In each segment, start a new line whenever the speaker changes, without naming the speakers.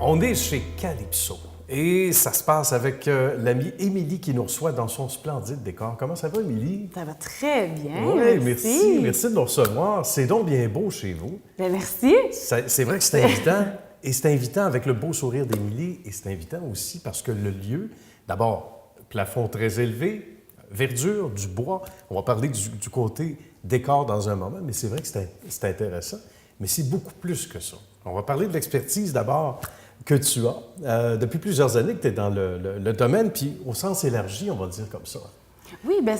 On est chez Calypso et ça se passe avec l'amie Émilie qui nous reçoit dans son splendide décor. Comment ça va, Émilie?
Ça va très bien,
Oui,
merci.
merci de nous recevoir. C'est donc bien beau chez vous.
Bien, merci.
C'est vrai que c'est invitant. Et c'est invitant avec le beau sourire d'Émilie et c'est invitant aussi parce que le lieu, d'abord, plafond très élevé, verdure, du bois. On va parler du côté décor dans un moment, mais c'est vrai que c'est intéressant. Mais c'est beaucoup plus que ça. On va parler de l'expertise d'abord que tu as. Depuis plusieurs années que tu es dans le domaine, puis au sens élargi, on va le dire comme ça.
Oui, bien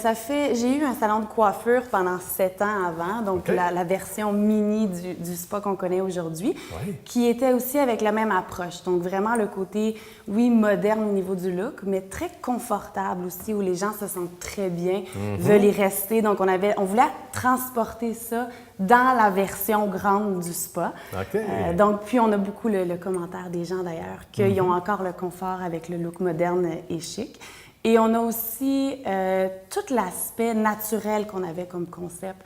j'ai eu un salon de coiffure pendant 7 ans avant, donc
OK.
la version mini du spa qu'on connaît aujourd'hui,
Oui.
qui était aussi avec la même approche. Donc vraiment le côté, oui, moderne au niveau du look, mais très confortable aussi, où les gens se sentent très bien, veulent y rester. Donc on voulait transporter ça dans la version grande du spa.
OK.
Donc, puis on a beaucoup le commentaire des gens d'ailleurs, qu'ils ont encore le confort avec le look moderne et chic. Et on a aussi tout l'aspect naturel qu'on avait comme concept,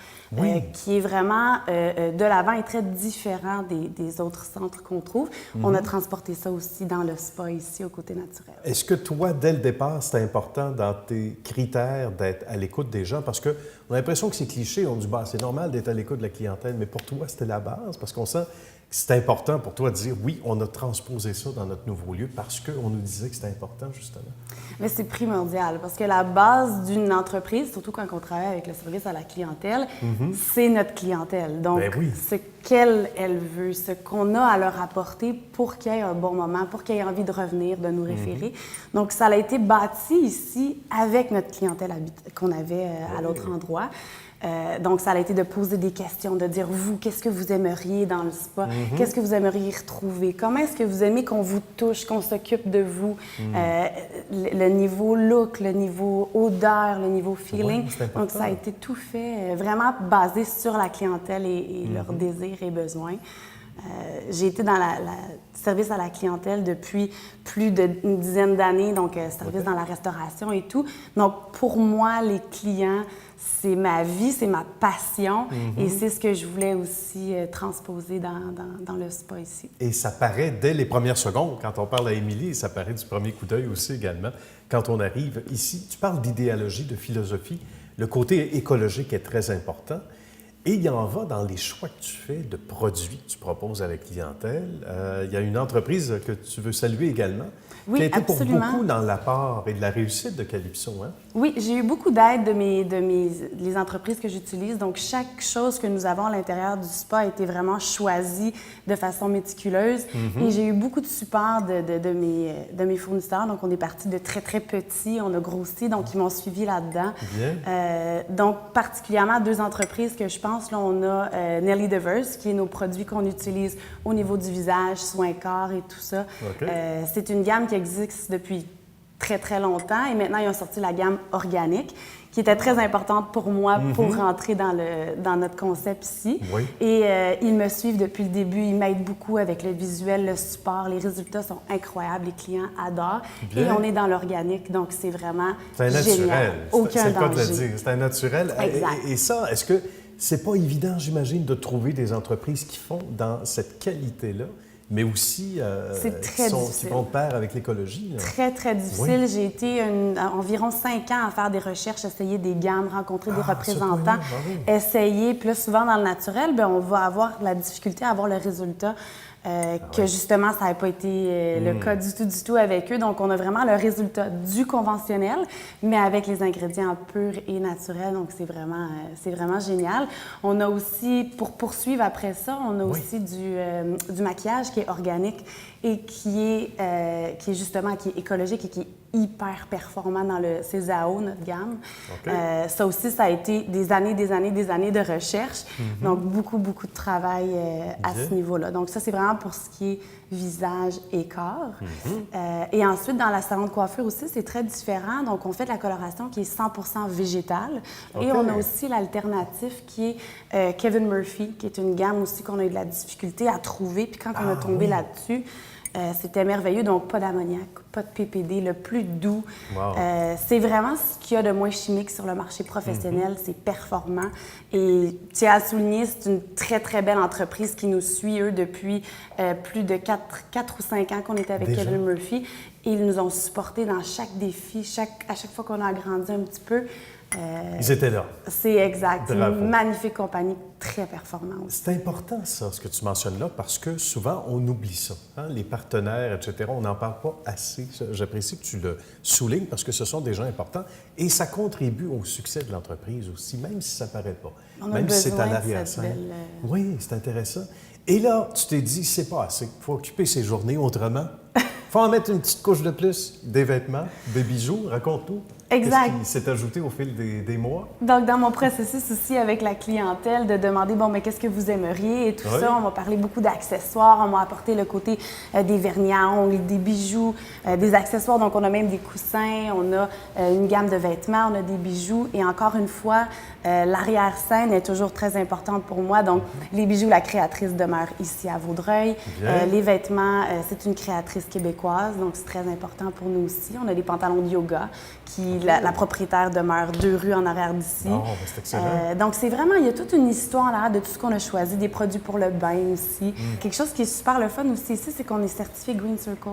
qui est vraiment de l'avant et très différent des autres centres qu'on trouve. On a transporté ça aussi dans le spa ici, au côté naturel.
Est-ce que toi, dès le départ, c'était important dans tes critères d'être à l'écoute des gens? Parce qu'on a l'impression que c'est cliché, on dit bah, c'est normal d'être à l'écoute de la clientèle, mais pour toi, c'était la base, parce qu'on sent que c'est important pour toi de dire oui, on a transposé ça dans notre nouveau lieu parce qu'on nous disait que c'était important, justement.
Mais c'est primordial parce que la base d'une entreprise, surtout quand on travaille avec le service à la clientèle, c'est notre clientèle. Donc,
Ben oui.
ce qu'elle veut, ce qu'on a à leur apporter pour qu'il y ait un bon moment, pour qu'il ait envie de revenir, de nous référer. Donc, ça a été bâti ici avec notre clientèle qu'on avait à l'autre endroit. Donc, ça a été de poser des questions, de dire, vous, qu'est-ce que vous aimeriez dans le spa? Qu'est-ce que vous aimeriez y retrouver? Comment est-ce que vous aimez qu'on vous touche, qu'on s'occupe de vous? Le niveau look, le niveau odeur, le niveau feeling.
Ouais, c'est important.
Donc, ça a été tout fait vraiment basé sur la clientèle et leurs désirs et besoins. J'ai été dans le service à la clientèle depuis plus d'une dizaine d'années, donc service dans la restauration et tout. Donc, pour moi, les clients, c'est ma vie, c'est ma passion et c'est ce que je voulais aussi transposer dans le spa ici.
Et ça paraît dès les premières secondes, quand on parle à Émilie, ça paraît du premier coup d'œil aussi également, quand on arrive ici. Tu parles d'idéologie, de philosophie. Le côté écologique est très important. Et il y en va dans les choix que tu fais de produits que tu proposes à la clientèle. Il y a une entreprise que tu veux saluer également,
Oui,
qui a été
absolument.
pour beaucoup dans l'apport et de la réussite de Calypso. Hein?
Oui, j'ai eu beaucoup d'aide les entreprises que j'utilise. Donc, chaque chose que nous avons à l'intérieur du spa a été vraiment choisie de façon méticuleuse. Et j'ai eu beaucoup de support de mes fournisseurs. Donc, on est parti de très, très petits. On a grossi, donc ils m'ont suivi là-dedans.
Bien.
Donc, particulièrement 2 entreprises que je pense. Là, on a Nelly Devers, qui est nos produits qu'on utilise au niveau du visage, soins corps et tout ça.
OK.
C'est une gamme qui existe depuis très, très longtemps. Et maintenant, ils ont sorti la gamme organique, qui était très importante pour moi pour rentrer dans notre concept ici.
Oui.
Et ils me suivent depuis le début. Ils m'aident beaucoup avec le visuel, le support. Les résultats sont incroyables. Les clients adorent.
Bien.
Et on est dans l'organique, donc c'est vraiment
C'est un
génial.
naturel.
Aucun
C'est le cas de le
danger.
dire. C'est un naturel.
Exact.
Et ça, est-ce que c'est pas évident, j'imagine, de trouver des entreprises qui font dans cette qualité-là, mais aussi
C'est très
qui
difficile.
vont de pair avec l'écologie? Là?
Très, très difficile.
Oui.
J'ai été environ 5 ans à faire des recherches, essayer des gammes, rencontrer des
Ah, ce
représentants,
point-là, bravo.
essayer. Puis là, souvent, dans le naturel, bien, on va avoir de la difficulté à avoir le résultat. Que justement, ça n'avait pas été le cas du tout avec eux. Donc, on a vraiment le résultat du conventionnel, mais avec les ingrédients purs et naturels. Donc, c'est vraiment génial. On a aussi, pour poursuivre après ça, on a aussi du maquillage qui est organique et qui est justement qui est écologique et qui est hyper performant dans le Césao, notre gamme.
OK.
Ça aussi, ça a été des années de recherche. Donc, beaucoup de travail à ce niveau-là. Donc, ça, c'est vraiment pour ce qui est visage et corps. Et ensuite, dans la salon de coiffure aussi, c'est très différent. Donc, on fait de la coloration qui est 100% végétale.
OK.
Et on a aussi l'alternative qui est Kevin Murphy, qui est une gamme aussi qu'on a eu de la difficulté à trouver. Puis quand on a tombé là-dessus, C'était merveilleux, donc pas d'ammoniac, pas de PPD, le plus doux.
Wow.
C'est vraiment ce qu'il y a de moins chimique sur le marché professionnel, c'est performant. Et tiens à souligner, c'est une très, très belle entreprise qui nous suit, eux, depuis plus de 4 ou 5 ans qu'on était avec
Déjà?
Kevin Murphy. Et ils nous ont supportés dans chaque défi, à chaque fois qu'on a agrandi un petit peu.
Ils étaient là.
C'est exact.
Bravo.
Une magnifique compagnie, très performante.
C'est important, ça, ce que tu mentionnes là, parce que souvent, on oublie ça. Hein? Les partenaires, etc., on n'en parle pas assez. J'apprécie que tu le soulignes parce que ce sont des gens importants et ça contribue au succès de l'entreprise aussi, même si ça ne paraît pas.
On a
Même si c'est à
besoin de
l'arrière-scène.
cette belle,
Oui, c'est intéressant. Et là, tu t'es dit, c'est pas assez. Il faut occuper ses journées autrement. Il faut en mettre une petite couche de plus, des vêtements, des bijoux. Raconte-nous.
Exact.
Qu'est-ce qui s'est ajouté au fil des mois?
Donc, dans mon processus aussi avec la clientèle, de demander, bon, mais qu'est-ce que vous aimeriez et tout
Oui.
ça, on m'a parlé beaucoup d'accessoires, on m'a apporté le côté des vernis à ongles, des bijoux, des accessoires. Donc, on a même des coussins, on a une gamme de vêtements, on a des bijoux. Et encore une fois, l'arrière-scène est toujours très importante pour moi. Donc, les bijoux, la créatrice demeure ici à Vaudreuil.
Bien.
Les vêtements, c'est une créatrice québécoise, donc c'est très important pour nous aussi. On a des pantalons de yoga qui, la propriétaire demeure 2 rues en arrière d'ici.
Oh, ben, c'est excellent.
Donc, c'est vraiment, il y a toute une histoire là de tout ce qu'on a choisi, des produits pour le bain aussi. Quelque chose qui est super le fun aussi ici, c'est qu'on est certifié Green Circle.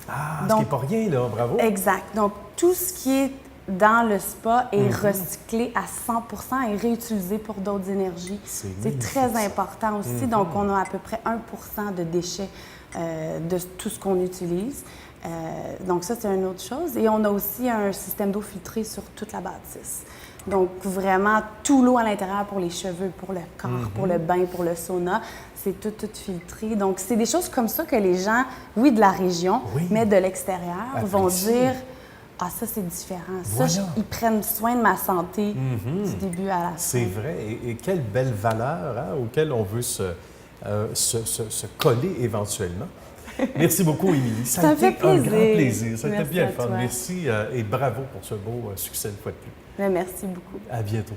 Ah, ce
Donc-
qui n'est pas rien, là. Bravo.
Exact. Donc, tout ce qui est dans le spa est recyclé à 100 et réutilisé pour d'autres énergies.
C'est
C'est
magnifique,
très
ça.
important aussi. Donc, on a à peu près 1 de déchets de tout ce qu'on utilise. Donc, ça, c'est une autre chose. Et on a aussi un système d'eau filtrée sur toute la bâtisse. Donc, vraiment, tout l'eau à l'intérieur pour les cheveux, pour le corps, pour le bain, pour le sauna, c'est tout filtré. Donc, c'est des choses comme ça que les gens, oui, de la région,
Oui.
mais de l'extérieur, vont
Apprécient.
dire « Ah, ça, c'est différent. Ça,
Voilà.
ils prennent soin de ma santé du début à la fin. »
C'est vrai. Et quelle belle valeur hein, auquel on veut se coller éventuellement. Merci beaucoup, Émilie.
Ça
a
fait
été un grand
plaisir.
plaisir. Ça a été
Merci
bien
à
le fun.
toi.
Merci et bravo pour ce beau succès une fois de plus.
Mais merci beaucoup.
À bientôt.